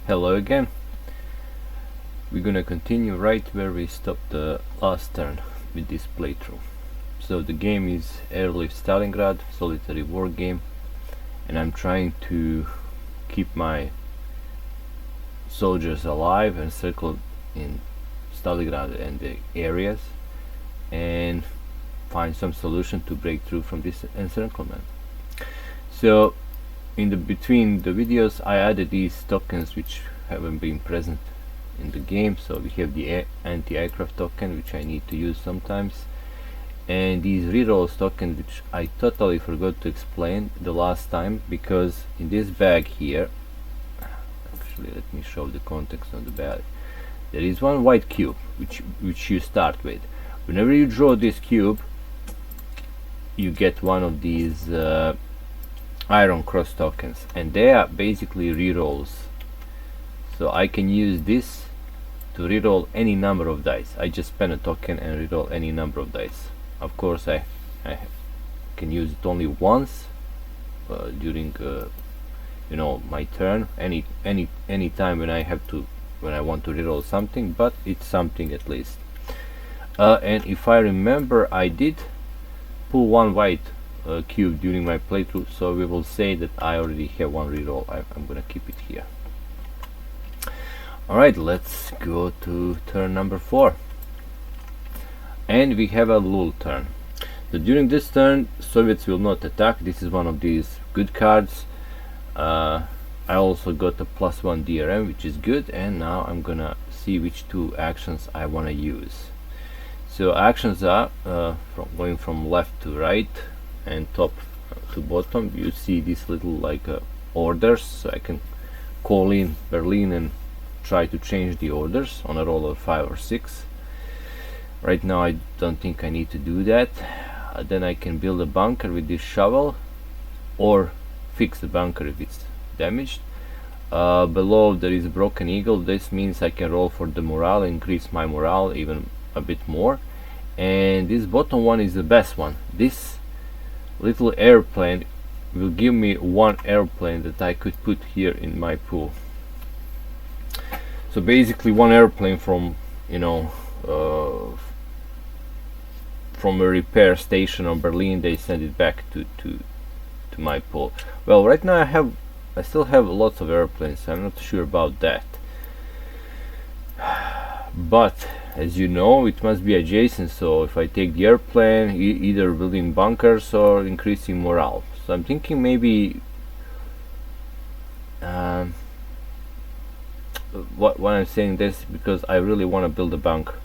Hello again. We're gonna continue right where we stopped the last turn with this playthrough. So the game is Airlift Stalingrad, solitary war game, and I'm trying to keep my soldiers alive and circle in Stalingrad and the areas and find some solution to break through from this encirclement. So in the between the videos I added these tokens which haven't been present in the game. So we have the anti-aircraft token, which I need to use sometimes, and these rerolls token, which I totally forgot to explain the last time, because in this bag here, actually let me show the context on the bag, there is one white cube which you start with. Whenever you draw this cube, you get one of these iron cross tokens, and they are basically rerolls. So I can use this to reroll any number of dice. I just spend a token and reroll any number of dice. Of course I can use it only once during my turn, any time when I want to reroll something, but it's something at least. And if I remember, I did pull one white cube during my playthrough, so we will say that I already have one reroll. I'm gonna keep it here. Alright, let's go to turn number 4. And we have a lull turn. So during this turn, Soviets will not attack. This is one of these good cards. I also got a +1 DRM, which is good, and now I'm gonna see which two actions I wanna use. So actions are going from left to right and top to bottom. You see these little orders, so I can call in Berlin and try to change the orders on a roll of 5 or 6. Right now I don't think I need to do that. Then I can build a bunker with this shovel, or fix the bunker if it's damaged. Below there is a broken eagle. This means I can roll for the morale, increase my morale even a bit more. And this bottom one is the best one. This little airplane will give me one airplane that I could put here in my pool. So basically one airplane from from a repair station on Berlin, they send it back to my pool. Well, right now I still have lots of airplanes, so I'm not sure about that. But as you know, it must be adjacent, so if I take the airplane, either building bunkers or increasing morale. So I'm thinking maybe why I'm saying this, because I really want to build a bunker.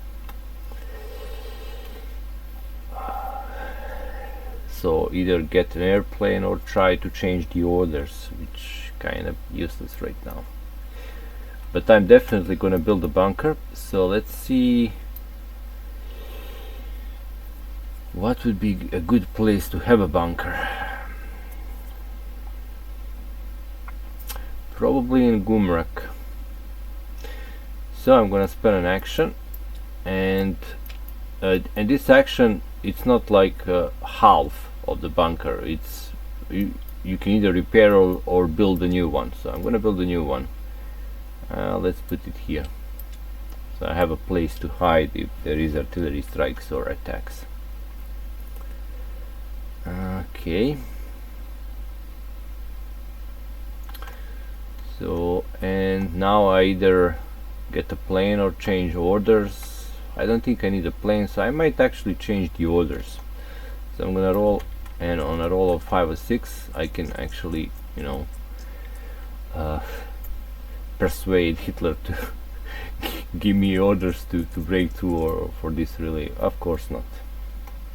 So either get an airplane or try to change the orders, which kind of useless right now. But I'm definitely gonna build a bunker. So let's see what would be a good place to have a bunker. Probably in Gumrak. So I'm gonna spend an action, and this action, it's not like half of the bunker. It's you can either repair or build a new one. So I'm gonna build a new one. Let's put it here, so I have a place to hide if there is artillery strikes or attacks. Okay. So, and now I either get a plane or change orders. I don't think I need a plane, so I might actually change the orders. So I'm gonna roll, and on a roll of 5 or 6 I can actually persuade Hitler to give me orders to break through, or for this really, of course not.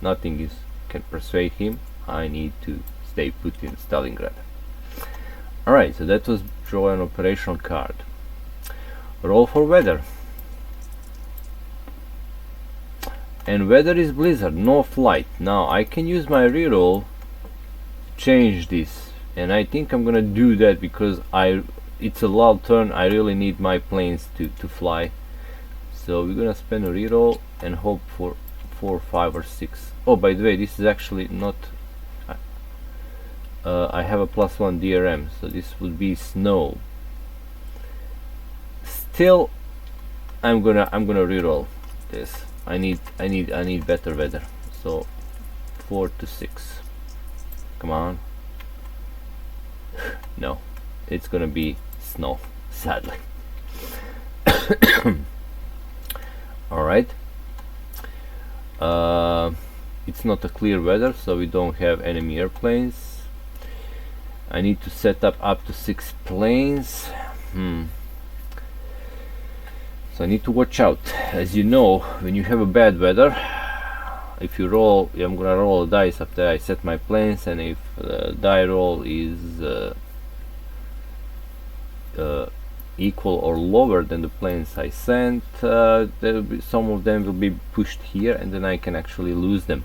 Nothing can persuade him. I need to stay put in Stalingrad. Alright, so that was draw an operational card. Roll for weather. And weather is blizzard, no flight. Now I can use my reroll to change this, and I think I'm gonna do that because it's a lull turn. I really need my planes to fly. So we're gonna spend a reroll and hope for 4, 5 or 6. Oh, by the way, this is actually not I have a +1 DRM, so this would be snow. still I'm gonna reroll this. I need better weather. So 4 to 6. Come on. No, it's gonna be snow, sadly. Alright. It's not a clear weather, so we don't have enemy airplanes. I need to set up to 6 planes. So I need to watch out. As you know, when you have a bad weather, if you roll, I'm gonna roll a dice after I set my planes, and if the die roll is equal or lower than the planes I sent, there will be, some of them will be pushed here, and then I can actually lose them.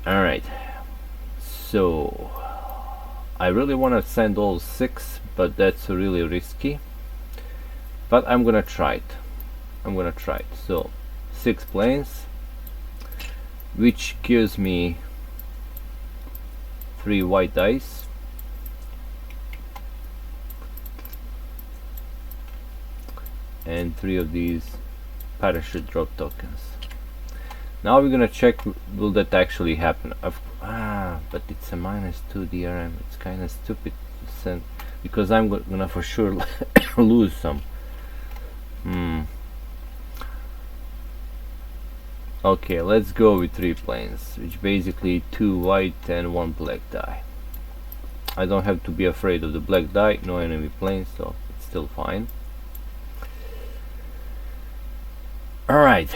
Alright, so I really want to send all 6, but that's really risky, but I'm gonna try it. So 6 planes, which gives me 3 white dice, and 3 of these parachute drop tokens. Now we're gonna check, will that actually happen? But it's a -2 DRM. It's kind of stupid to send, because I'm gonna for sure lose some. Okay, let's go with 3 planes, which basically 2 white and 1 black die. I don't have to be afraid of the black die, no enemy planes, so it's still fine. Alright,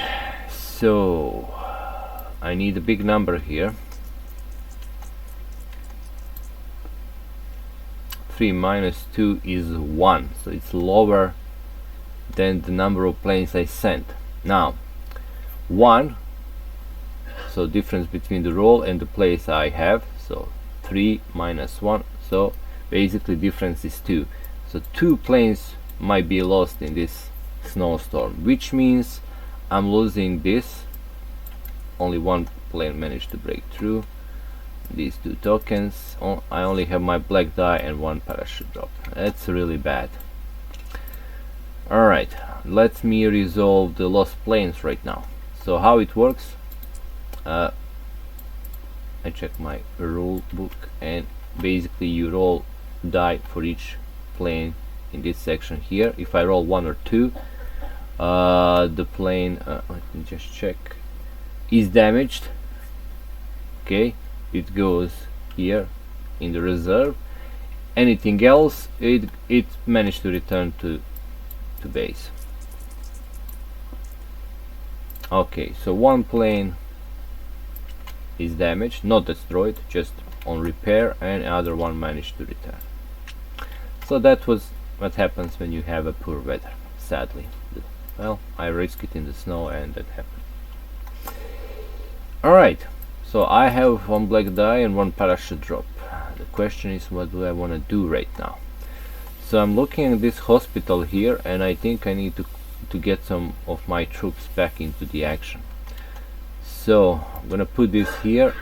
so I need a big number here. 3 minus 2 is 1, so it's lower than the number of planes I sent. Now 1, so difference between the roll and the place I have, so 3 minus 1, so basically difference is 2. So 2 planes might be lost in this snowstorm, which means I'm losing this. Only 1 plane managed to break through. These 2 tokens. I only have my black die and 1 parachute drop. That's really bad. Alright, let me resolve the lost planes right now. So how it works, I check my rule book, and basically you roll die for each plane in this section here. If I roll 1 or 2, the plane, let me just check, is damaged. Okay, it goes here in the reserve. Anything else, it managed to return to base. Okay, so 1 plane is damaged, not destroyed, just on repair, and other 1 managed to return. So that was what happens when you have a poor weather, sadly. Well, I risked it in the snow, and that happened. Alright, so I have 1 black die and 1 parachute drop. The question is, what do I want to do right now? So I'm looking at this hospital here, and I think I need to get some of my troops back into the action. So I'm gonna put this here,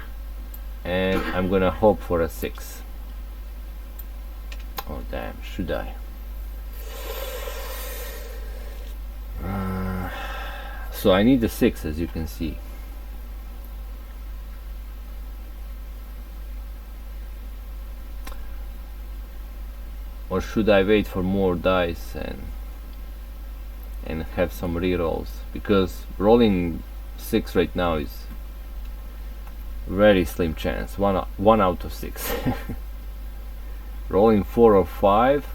and I'm gonna hope for a 6. Oh damn, should I? So I need a 6, as you can see. Or should I wait for more dice and have some rerolls? Because rolling 6 right now is very slim chance. One out of 6. Rolling 4 or 5,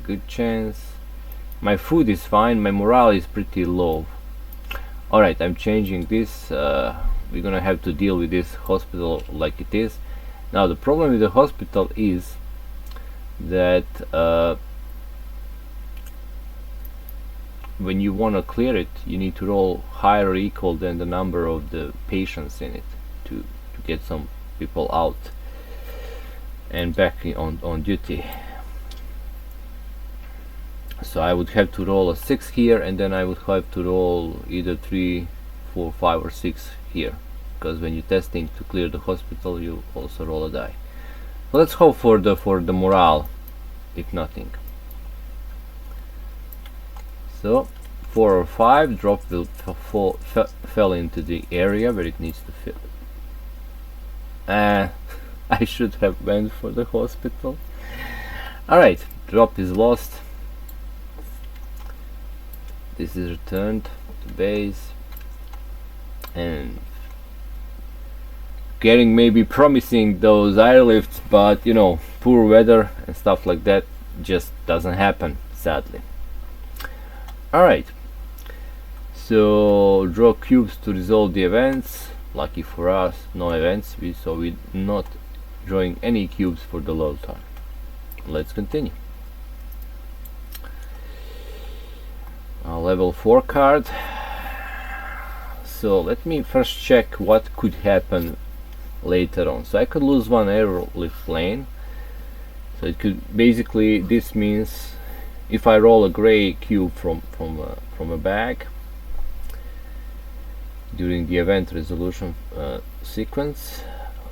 good chance. My food is fine, my morale is pretty low. Alright, I'm changing this. We're gonna have to deal with this hospital like it is. Now the problem with the hospital is that when you want to clear it, you need to roll higher or equal than the number of the patients in it to get some people out and back on duty. So I would have to roll a 6 here, and then I would have to roll either 3, 4, 5 or 6 here, because when you're testing to clear the hospital, you also roll a die. Let's hope for the morale, if nothing. So 4 or 5 drop will fell into the area where it needs to fill. I should have went for the hospital. Alright, drop is lost. This is returned to base, and getting maybe promising those airlifts, but you know, poor weather and stuff like that just doesn't happen, sadly. Alright, so draw cubes to resolve the events. Lucky for us, no events, so we're not drawing any cubes for the load time. Let's continue. Level 4 card. So let me first check what could happen later on. So I could lose one airlift plane. So it could basically, this means if I roll a gray cube from a bag during the event resolution sequence,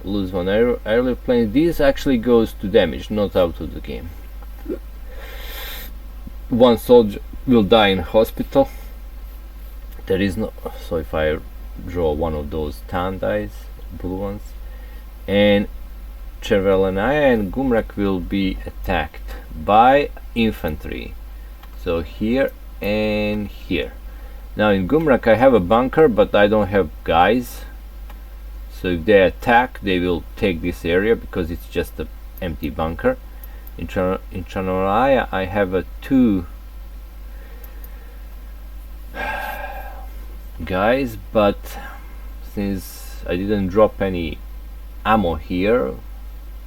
lose one airlift plane. This actually goes to damage, not out of the game. One soldier will die in hospital. There is no, so if I draw one of those tan dice, blue ones, and Chervelanaya and Gumrak will be attacked by infantry. So here and here. Now in Gumrak I have a bunker, but I don't have guys. So if they attack, they will take this area because it's just an empty bunker. In Chervelanaya I have a 2 guys, but since I didn't drop any ammo here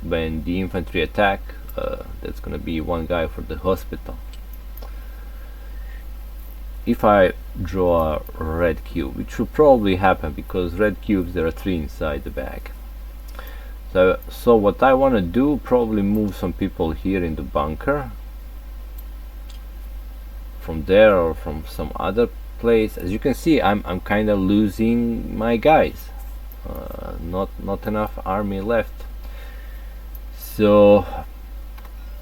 when the infantry attack, that's gonna be one guy for the hospital. If I draw a red cube, which will probably happen because red cubes, there are 3 inside the bag. So what I want to do, probably move some people here in the bunker from there or from some other place. As you can see, I'm kind of losing my guys. Not enough army left. So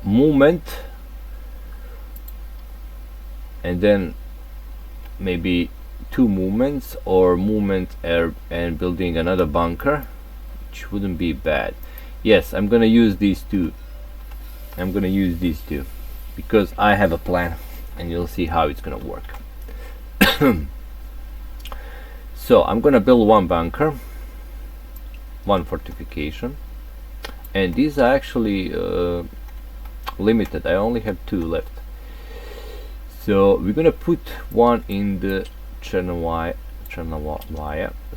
movement, and then maybe 2 movements, or movement and building another bunker, which wouldn't be bad. Yes, I'm gonna use these two. I'm gonna use these two because I have a plan, and you'll see how it's gonna work. So I'm gonna build 1 bunker, 1 fortification, and these are actually limited. I only have 2 left. So we're gonna put 1 in the Chernovaya.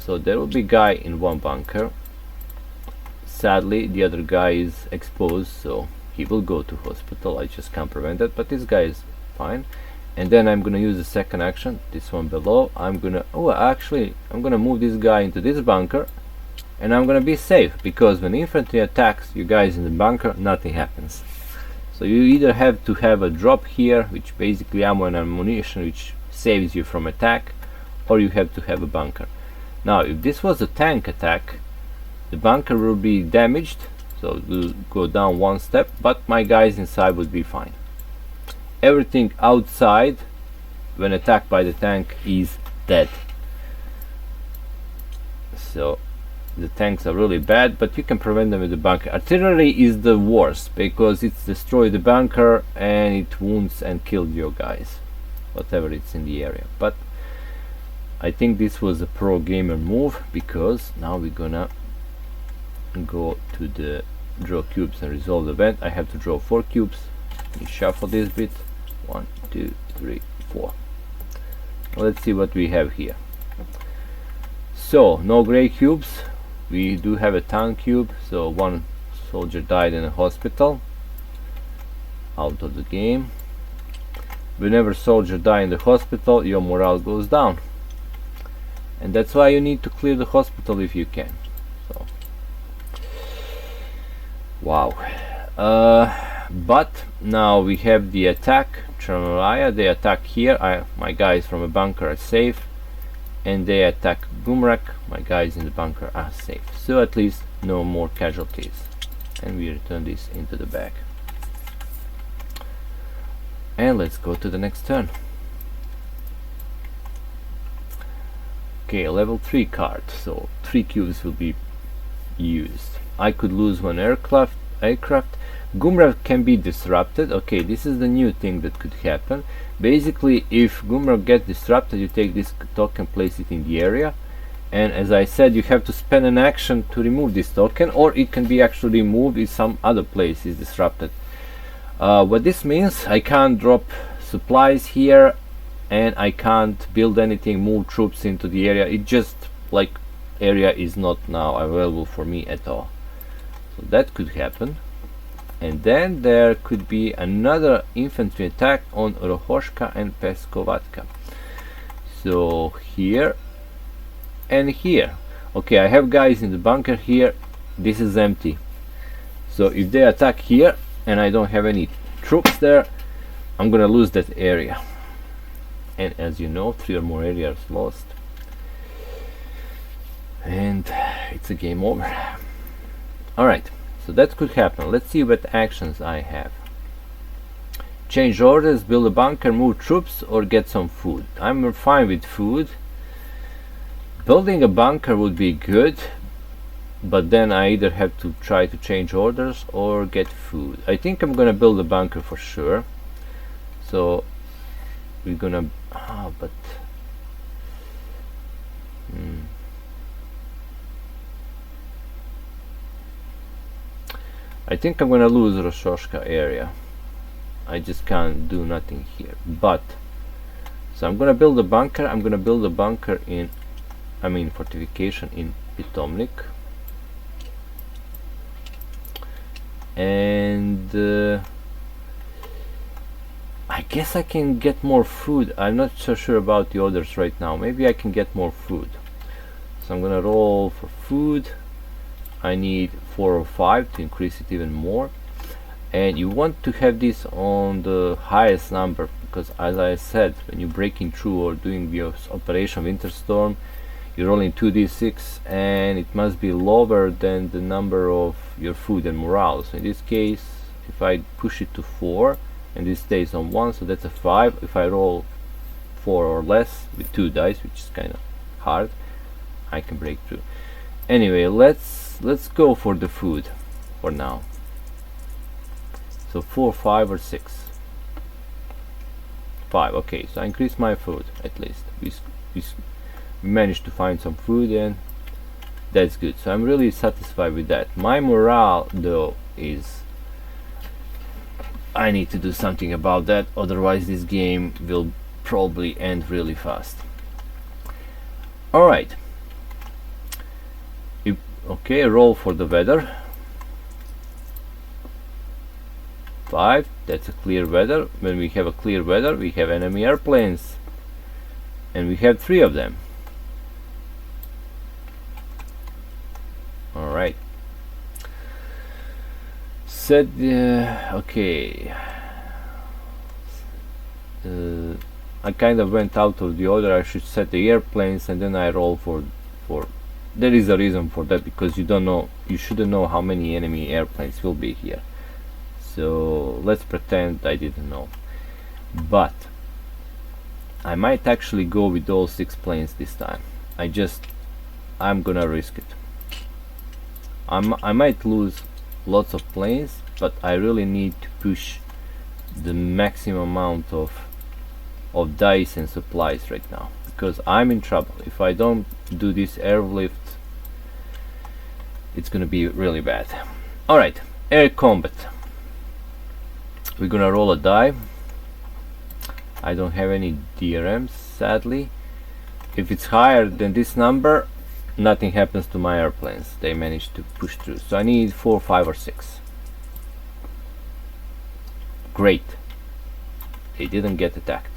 So there will be guy in 1 bunker. Sadly, the other guy is exposed, so he will go to hospital. I just can't prevent that, but this guy is fine. And then I'm gonna use the second action, this one below. I'm gonna move this guy into this bunker, and I'm gonna be safe because when infantry attacks you guys in the bunker, nothing happens. So you either have to have a drop here, which basically ammo and ammunition, which saves you from attack, or you have to have a bunker. Now if this was a tank attack, the bunker will be damaged, so it will go down 1 step, but my guys inside would be fine. Everything outside when attacked by the tank is dead. So the tanks are really bad, but you can prevent them with the bunker. Artillery is the worst because it's destroyed the bunker and it wounds and killed your guys, whatever it's in the area. But I think this was a pro gamer move, because now we're gonna go to the draw cubes and resolve the event. I have to draw 4 cubes. Let me shuffle this bit. 1, 2, 3, 4. Let's see what we have here. So no gray cubes. We do have a tan cube, so 1 soldier died in a hospital. Out of the game. Whenever soldier die in the hospital, your morale goes down, and that's why you need to clear the hospital if you can. So wow. But now we have the attack. Chernovaya, they attack here. My guys from a bunker are safe, and they attack Gumrak. My guys in the bunker are safe, so at least no more casualties. And we return this into the bag, and let's go to the next turn. Okay, level 3 card, so 3 cubes will be used. I could lose one aircraft. Gumrak can be disrupted. Okay, this is the new thing that could happen. Basically, if Gumrak gets disrupted, you take this token, place it in the area, and as I said, you have to spend an action to remove this token, or it can be actually removed if some other place is disrupted. What this means, I can't drop supplies here, and I can't build anything, move troops into the area. It just like area is not now available for me at all. So that could happen. And then there could be another infantry attack on Rohoshka and Peskovatka. So here and here. Okay, I have guys in the bunker here. This is empty. So if they attack here and I don't have any troops there, I'm gonna lose that area. And as you know, 3 or more areas lost. And it's a game over. Alright, so that could happen. Let's see what actions I have. Change orders, build a bunker, move troops, or get some food. I'm fine with food. Building a bunker would be good, but then I either have to try to change orders or get food. I think I'm gonna build a bunker for sure. So we're gonna I think I'm gonna lose Roshoshka area. I just can't do nothing here. But so I'm gonna build a bunker. I'm gonna build a bunker in, fortification in Pitomnik. And I guess I can get more food. I'm not so sure about the others right now. Maybe I can get more food. So I'm gonna roll for food. I need 4 or 5 to increase it even more. And you want to have this on the highest number, because as I said, when you're breaking through or doing your Operation Winterstorm, you're rolling 2d6 and it must be lower than the number of your food and morale. So in this case, if I push it to 4 and this stays on 1, so that's a 5. If I roll 4 or less with 2 dice, which is kind of hard, I can break through. Anyway, let's go for the food for now. So 4, 5 or 6. 5. Okay, so I increase my food at least. We managed to find some food, and that's good. So I'm really satisfied with that. My morale though is, I need to do something about that, otherwise this game will probably end really fast. Alright. Okay, roll for the weather. 5, that's a clear weather. When we have a clear weather, we have enemy airplanes, and we have 3 of them. Alright. Set okay. I kind of went out of the order. I should set the airplanes and then I roll for there is a reason for that, because you shouldn't know how many enemy airplanes will be here. So let's pretend I didn't know. But I might actually go with all 6 planes this time. I'm gonna risk it. I might lose lots of planes, but I really need to push the maximum amount of dice and supplies right now, because I'm in trouble. If I don't do this airlift, it's gonna be really bad. Alright, air combat. We're gonna roll a die. I don't have any DRMs, sadly. If it's higher than this number, nothing happens to my airplanes. They manage to push through. So I need 4, 5 or 6. Great. They didn't get attacked.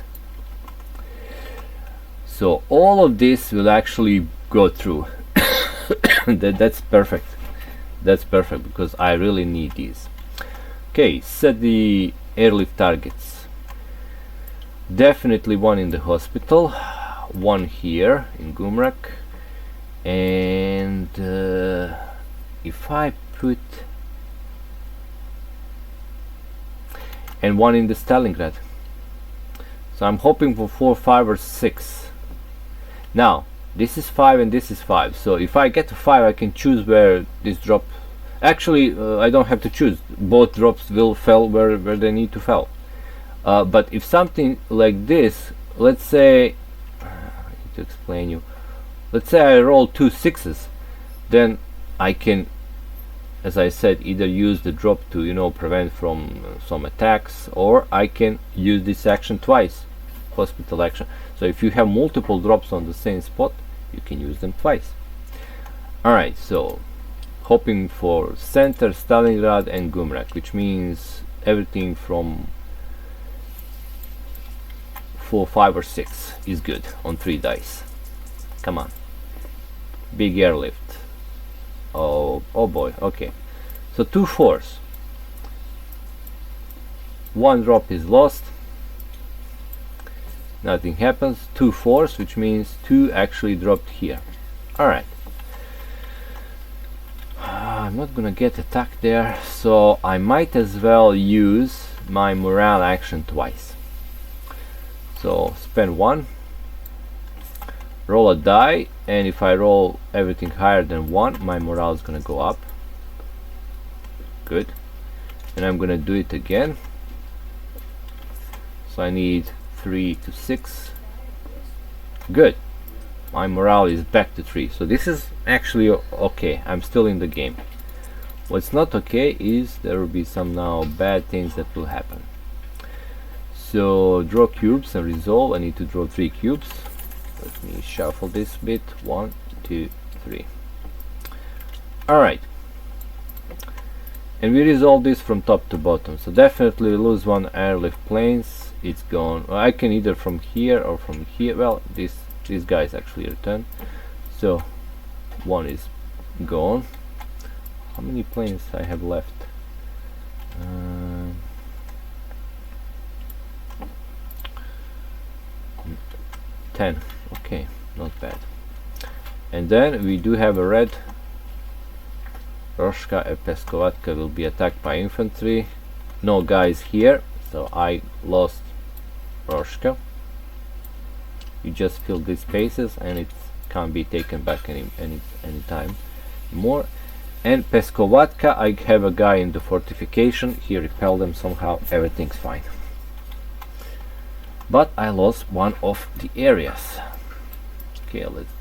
So all of this will actually go through. That's perfect. That's perfect, because I really need these. Okay, set the airlift targets. Definitely one in the hospital, one here in Gumrak, and if I put, and one in the Stalingrad. So I'm hoping for 4, 5 or 6. Now This is 5 and this is 5. So if I get to 5, I can choose where this drop. Actually, I don't have to choose. Both drops will fall where they need to fall. But if something like this, let's say, I need to explain you. Let's say I roll 2 6s, then I can, as I said, either use the drop to, you know, prevent from some attacks, or I can use this action twice, hospital action. So if you have multiple drops on the same spot, you can use them twice. Alright, so hoping for center, Stalingrad and Gumrak, which means everything from 4, 5 or 6 is good on 3 dice. Come on. Big airlift. Oh boy, okay. So 2 4s. 1 drop is lost. Nothing happens. 2 4s, which means 2 actually dropped here. Alright. I'm not gonna get attacked there, so I might as well use my morale action twice. So spend 1, roll a die, and if I roll everything higher than 1, my morale is gonna go up. Good. And I'm gonna do it again. So I need 3 to 6. Good. My morale is back to 3. So this is actually okay. I'm still in the game. What's not okay is there will be some now bad things that will happen. So draw cubes and resolve. I need to draw 3 cubes. Let me shuffle this bit. 1, 2, 3. Alright. And we resolve this from top to bottom. So definitely lose 1 airlift planes. It's gone. Well, I can either from here or from here. Well, these guys actually return. So 1 is gone. How many planes I have left? 10. Okay, not bad. And then we do have a red. Roshka and Peskovatka will be attacked by infantry. No guys here, so I lost Roshka. You just fill these spaces and it can't be taken back any time more. And Peskovatka, I have a guy in the fortification. He repelled them somehow. Everything's fine. But I lost one of the areas. Okay, let's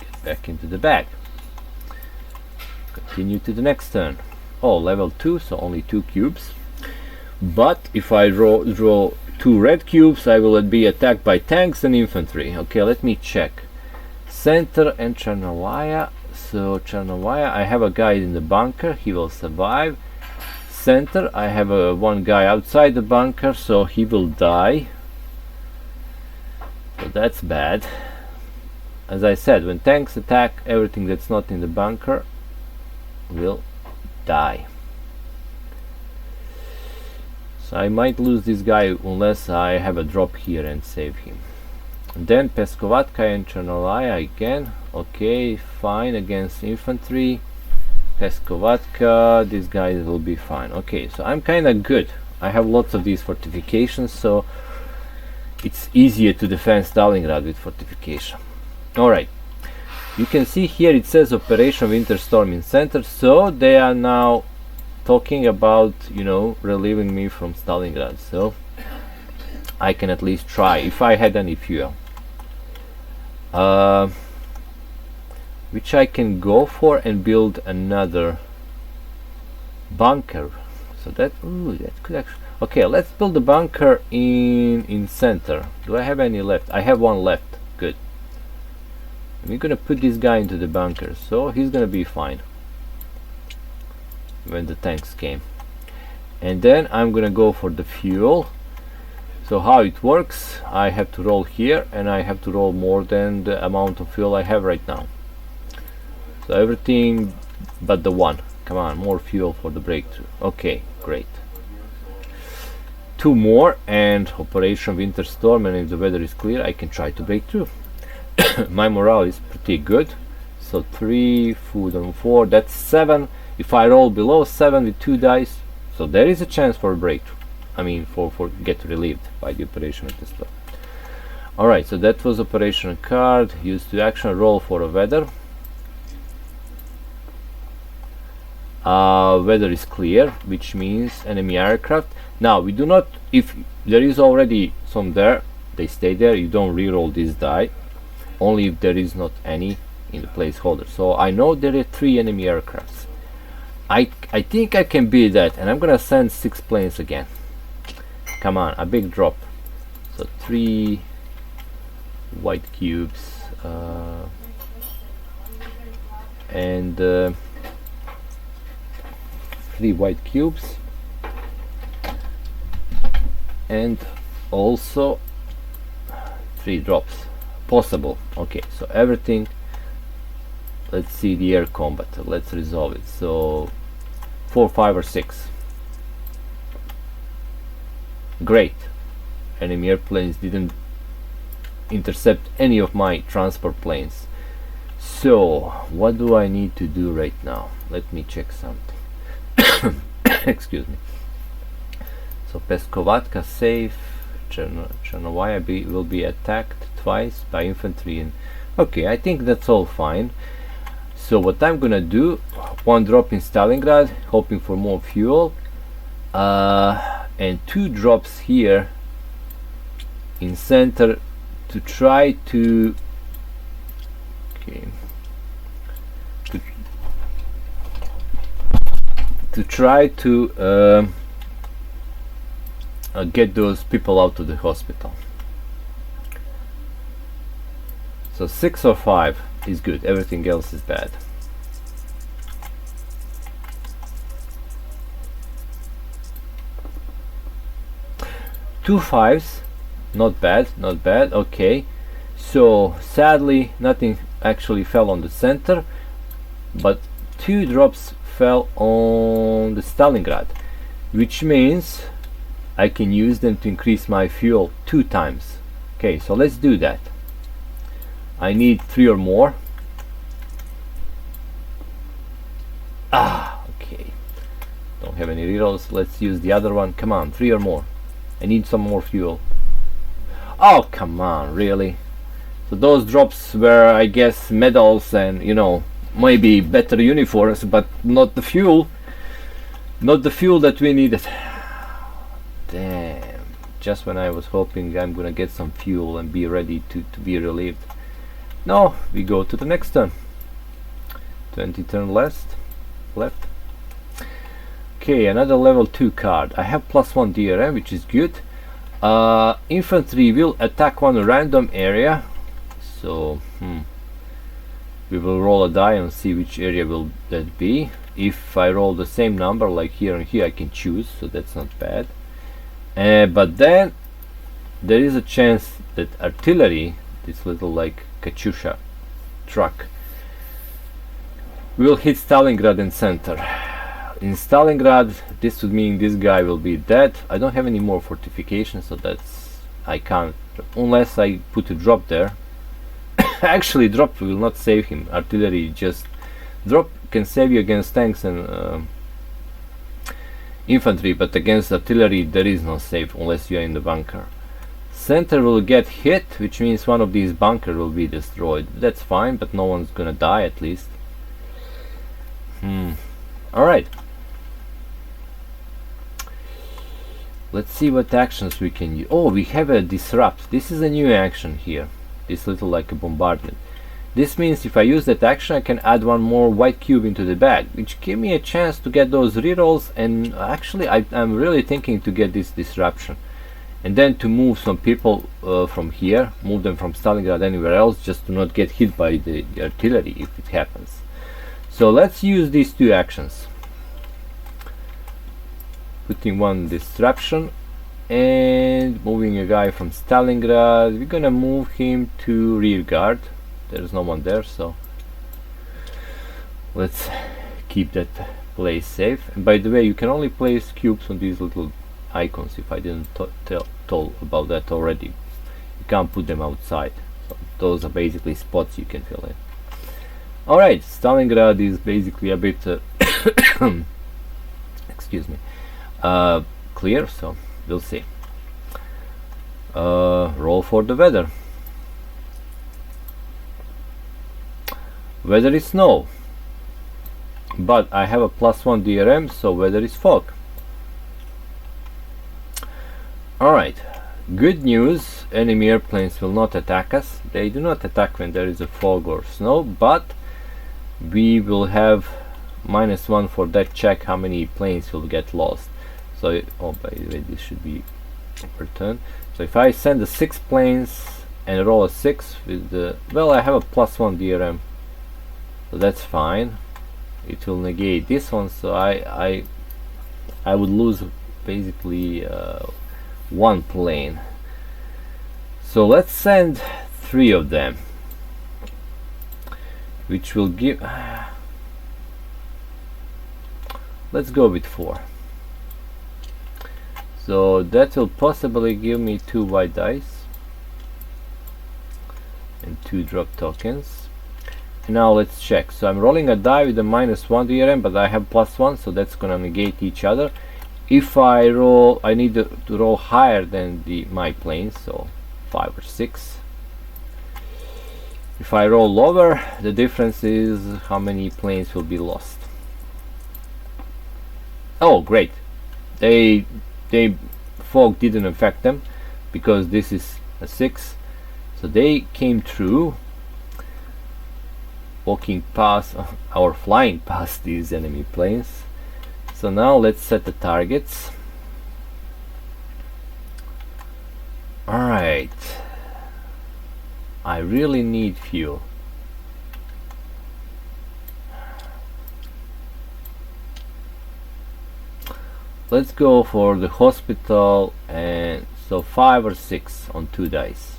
get back into the bag. Continue to the next turn. Oh, level 2, so only 2 cubes. But if I draw 2 red cubes, I will be attacked by tanks and infantry. Okay, let me check. Center and Chernolaya. So Chernolaya, I have a guy in the bunker. He will survive. Center, I have one guy outside the bunker, so he will die. So that's bad. As I said, when tanks attack, everything that's not in the bunker will die. So I might lose this guy unless I have a drop here and save him. And then Peskovatka and Chernolaya again. Okay, fine against infantry. Peskovatka, these guys will be fine. Okay, so I'm kinda good. I have lots of these fortifications, so it's easier to defend Stalingrad with fortification. Alright, you can see here it says Operation Winter Storm in center, so they are now talking about, you know, relieving me from Stalingrad, so I can at least try if I had any fuel. Which I can go for and build another bunker. So that could actually. Okay, let's build a bunker in center. Do I have any left? I have one left. Good. We're gonna put this guy into the bunker, so he's gonna be fine when the tanks came. And then I'm gonna go for the fuel. So how it works, I have to roll here and I have to roll more than the amount of fuel I have right now. So everything but the 1. Come on, more fuel for the breakthrough. Okay, great. 2 more and Operation Winter Storm, and if the weather is clear I can try to break through. My morale is pretty good. So 3, food on 4, that's 7. If I roll below 7 with 2 dice, so there is a chance for a breakthrough. I mean for get relieved by the Operation Winter Storm. Alright, so that was operation card. Used to action roll for a weather. Weather is clear, which means enemy aircraft. Now we do not, if there is already some there, they stay there. You don't reroll this die, only if there is not any in the placeholder. So I know there are 3 enemy aircrafts. I think I can beat that, and I'm gonna send 6 planes again. Come on, a big drop. So 3 white cubes and 3 white cubes, and also 3 drops possible. Okay, so everything. Let's see the air combat, let's resolve it. So 4, 5 or 6. Great, enemy airplanes didn't intercept any of my transport planes. So what do I need to do right now? Let me check something. Excuse me. So Peskovatka safe. Chernovaya will be attacked twice by infantry, and okay, I think that's all fine. So what I'm gonna do, 1 drop in Stalingrad, hoping for more fuel, and 2 drops here in center to try to get those people out of the hospital. So 6 or 5 is good, everything else is bad. Two 5s, not bad, not bad. Okay, so sadly nothing actually fell on the center, but 2 drops fell on the Stalingrad, which means I can use them to increase my fuel 2 times. Okay, so let's do that. I need 3 or more. Okay, don't have any rerolls. Let's use the other one. Come on, 3 or more. I need some more fuel. Oh, come on, really? So those drops were, I guess, medals and, you know, maybe better uniforms, but not the fuel. Not the fuel that we needed. Damn. Just when I was hoping I'm gonna get some fuel and be ready to be relieved. No, we go to the next turn. 20 turn left. Okay, another level 2 card. I have +1 DRM, which is good. Infantry will attack one random area. So, we will roll a die and see which area will that be. If I roll the same number like here and here, I can choose, so that's not bad. But then there is a chance that artillery, this little like Katyusha truck, will hit Stalingrad in center. In Stalingrad, this would mean this guy will be dead. I don't have any more fortifications, so that's, I can't, unless I put a drop there. Actually, drop will not save him. Artillery just, drop can save you against tanks and infantry, but against artillery there is no save unless you are in the bunker. Center will get hit, which means one of these bunkers will be destroyed. That's fine, but no one's gonna die at least. Alright. Let's see what actions we can use. Oh, we have a disrupt. This is a new action here. This little like a bombardment. This means if I use that action, I can add 1 more white cube into the bag, which give me a chance to get those rerolls. And actually, I'm really thinking to get this disruption, and then to move some people from here, move them from Stalingrad anywhere else, just to not get hit by the artillery if it happens. So let's use these 2 actions. Putting 1 disruption and moving a guy from Stalingrad. We're gonna move him to rear guard. There's no one there, so let's keep that place safe. And by the way, you can only place cubes on these little icons. If I didn't tell about that already, you can't put them outside. So those are basically spots you can fill in. Alright, Stalingrad is basically a bit excuse me, clear, so we'll see. Roll for the weather. Weather is snow, but I have a +1 DRM, so weather is fog. Alright, good news, enemy airplanes will not attack us. They do not attack when there is a fog or snow, but we will have -1 for that check how many planes will get lost. So, oh, by the way, this should be returned. So if I send the 6 planes and roll a 6 with the, well, I have a +1 DRM, so that's fine. It will negate this one, so I would lose basically 1 plane. So let's send 3 of them, which will give, let's go with 4. So that will possibly give me 2 white dice and 2 drop tokens. And now let's check. So I'm rolling a die with a -1 DRM, but I have +1, so that's gonna negate each other. If I roll, I need to roll higher than my planes, so 5 or 6. If I roll lower, the difference is how many planes will be lost. Oh, great! They fog didn't affect them because this is a 6, so they came through, walking past or flying past these enemy planes. So now let's set the targets. Alright, I really need fuel. Let's go for the hospital, and so 5 or 6 on 2 dice.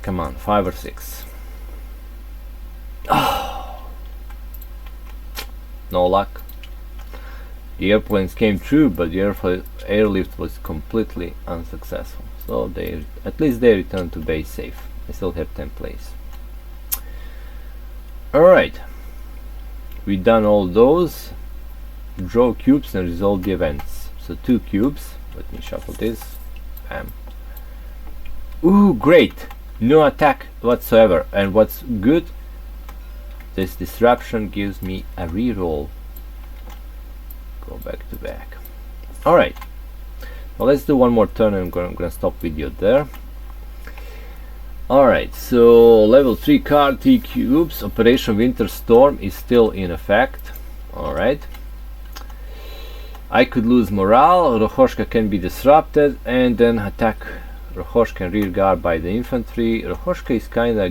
Come on, 5 or 6. Oh, no luck. The airplanes came through, but the airlift was completely unsuccessful. So at least they returned to base safe. I still have 10 plays. Alright. We've done all those. Draw cubes and resolve the events. So 2 cubes. Let me shuffle this. Bam. Ooh, great! No attack whatsoever. And what's good, this disruption gives me a reroll. Go back to back. Alright. Well, let's do one more turn and I'm gonna stop video there. Alright, so level 3 card, 3 cubes. Operation Winter Storm is still in effect. Alright. I could lose morale, Rohoshka can be disrupted, and then attack Rohoshka and rear guard by the infantry. Rohoshka is kinda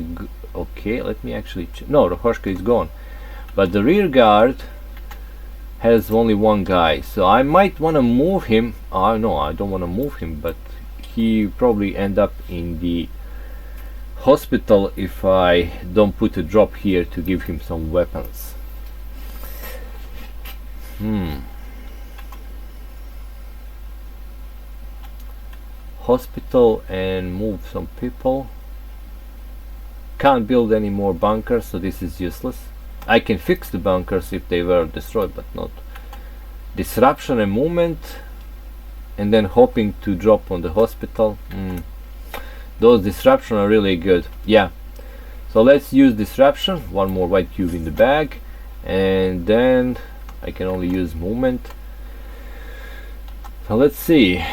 okay, let me actually no, Rohoshka is gone. But the rear guard has only 1 guy, so I might want to move him. No, I don't want to move him, but he probably end up in the hospital if I don't put a drop here to give him some weapons. Hospital and move some people. Can't build any more bunkers, so this is useless. I can fix the bunkers if they were destroyed, but not. Disruption and movement, and then hoping to drop on the hospital. Those disruption are really good. Yeah, so let's use disruption. 1 more white cube in the bag, and then I can only use movement. So let's see.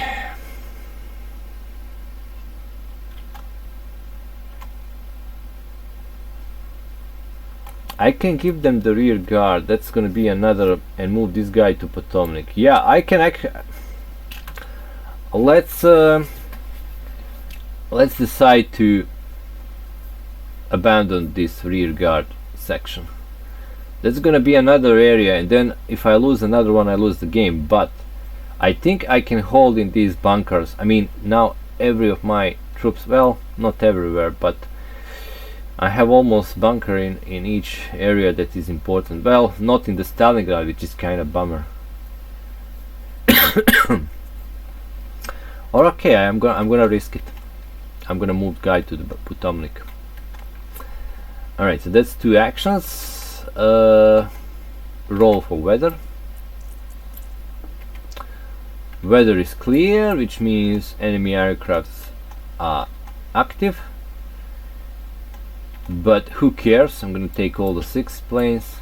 I can give them the rear guard. That's gonna be another, and move this guy to Potomac. Yeah, I can let's decide to abandon this rear guard section. That's gonna be another area, and then if I lose another one, I lose the game. But I think I can hold in these bunkers. I mean, now every of my troops, well, not everywhere, but I have almost bunker in each area that is important. Well, not in the Stalingrad, which is kind of bummer. Or okay, I'm gonna risk it. I'm gonna move guy to the Potomac. Alright, so that's 2 actions. Roll for weather. Weather is clear, which means enemy aircrafts are active. but who cares. I'm gonna take all the 6 planes,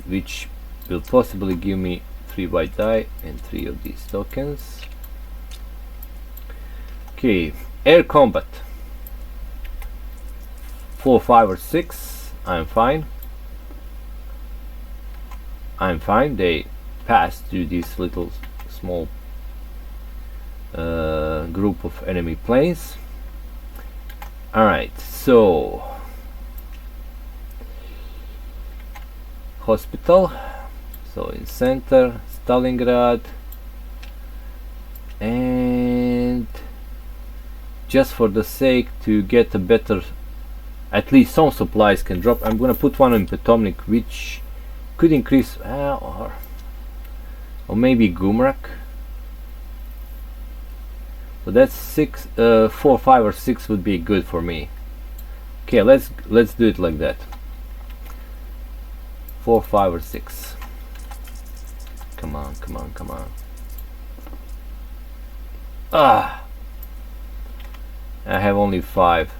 which will possibly give me 3 white die and 3 of these tokens. Okay, air combat 4, 5 or 6. I'm fine. They pass through this little small group of enemy planes. Alright, so hospital, so in center Stalingrad, and just for the sake to get a better, at least some supplies can drop, I'm gonna put one in Potomnik, which could increase or maybe Gumrak. So that's 6, 4, 5 or 6 would be good for me. Okay, let's do it like that. 4, 5 or 6. Come on. Ah, I have only 5,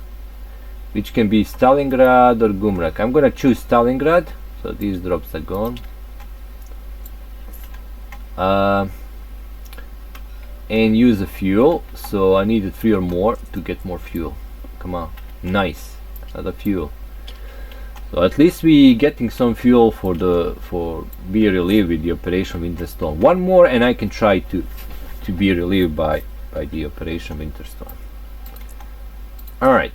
which can be Stalingrad or Gumrak. I'm gonna choose Stalingrad, so these drops are gone. And use the fuel, so I needed 3 or more to get more fuel. Come on, nice, another fuel. So at least we getting some fuel for be relieved with the Operation Winter Storm. One more and I can try to be relieved by the Operation Winter Storm. Alright,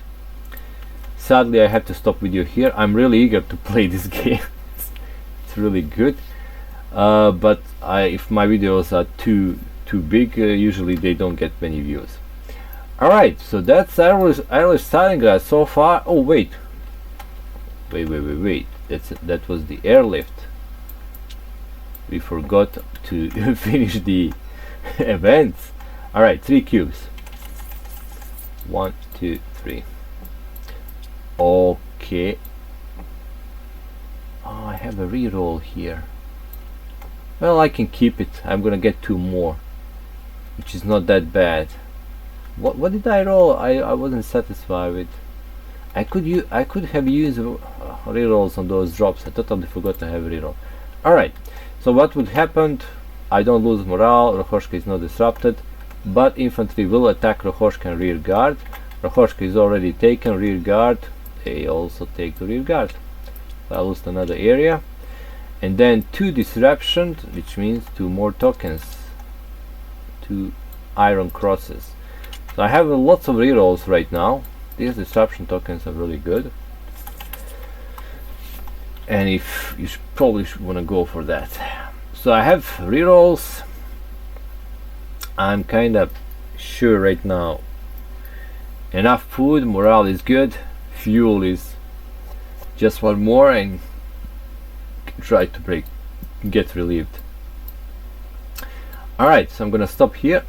sadly I have to stop video here. I'm really eager to play this game. It's really good, but if my videos are too big, usually they don't get many views. Alright, so that's Airlift Stalingrad so far. Oh wait, that was the airlift. We forgot to finish the events. Alright, 3 cubes. 1, 2, 3. Okay. Oh, I have a reroll here. Well, I can keep it. I'm gonna get 2 more, which is not that bad. What did I roll? I wasn't satisfied with. I could have used rerolls on those drops. I totally forgot to have a reroll. Alright, so what would happen? I don't lose morale, Rohoshka is not disrupted, but infantry will attack Rohoshka and rear guard. Rohoshka is already taken, rear guard, they also take the rear guard. So I lost another area. And then 2 disruptions, which means 2 more tokens. 2 iron crosses. So I have lots of rerolls right now. These disruption tokens are really good, and if you probably want to go for that. So I have rerolls. I'm kind of sure right now. Enough food, morale is good, fuel is just 1 more, and try to get relieved. Alright, so I'm gonna stop here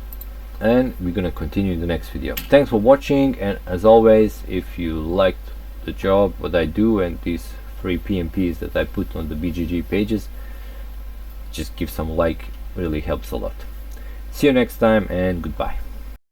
and we're gonna continue in the next video. Thanks for watching, and as always, if you liked the job what I do and these free PMPs that I put on the BGG pages, just give some like, really helps a lot. See you next time and goodbye.